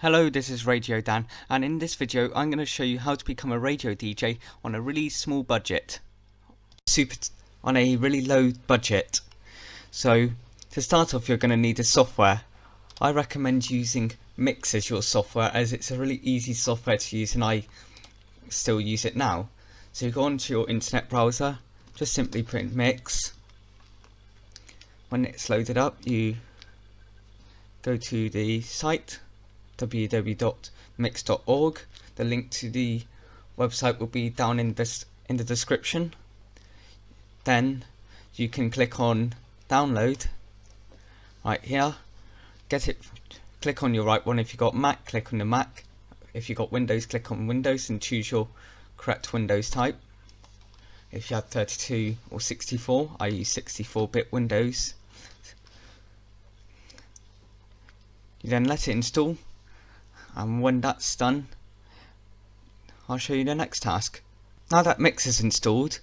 Hello, this is Radio Dan, and in this video I'm going to show you how to become a radio DJ on a really small budget. On a really low budget. So to start off, you're going to need a software. I recommend using Mix as your software, as it's a really easy software to use and I still use it now. So you go onto your internet browser, just simply put in Mix. When it's loaded up, you go to the site www.mix.org. The link to the website will be down in the description. Then you can click on download right here. Click on your right one. If you got Mac, click on the Mac. If you got Windows, click on Windows and choose your correct Windows type. If you have 32 or 64, I use 64-bit Windows. You then let it install, and when that's done, I'll show you the next task. Now that Mix is installed,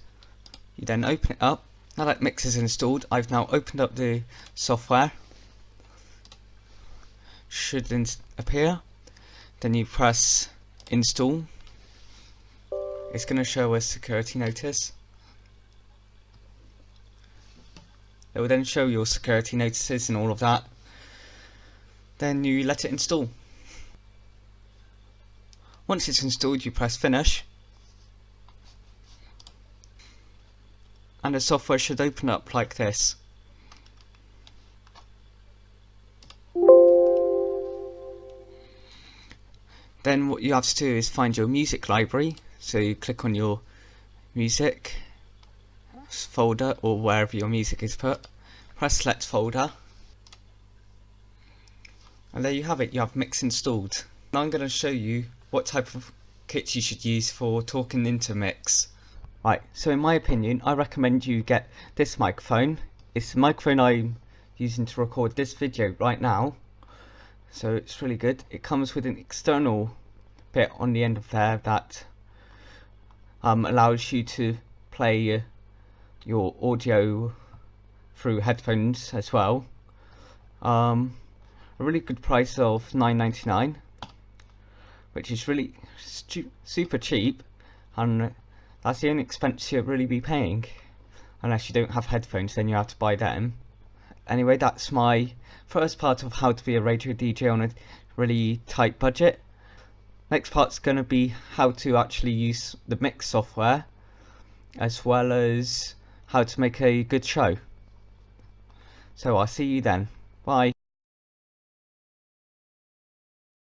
you then open it up. Now that Mix is installed, I've now opened up the software. Should appear. Then you press install. It's going to show a security notice. It will then show your security notices and all of that. Then you let it install. Once it's installed, you press finish, and the software should open up like this. Then what you have to do is find your music library. So you click on your music folder or wherever your music is put, press select folder, and there you have it. You have Mix installed. Now I'm going to show you what type of kit you should use for talking into Mix. Right, so in my opinion, I recommend you get this microphone. It's the microphone I'm using to record this video right now, so it's really good. It comes with an external bit on the end of there that allows you to play your audio through headphones as well. A really good price of $9.99, which is really super cheap, and that's the only expense you'll really be paying, unless you don't have headphones, then you have to buy them. Anyway, that's my first part of how to be a radio DJ on a really tight budget. Next part's going to be how to actually use the Mix software, as well as how to make a good show. So I'll see you then. Bye.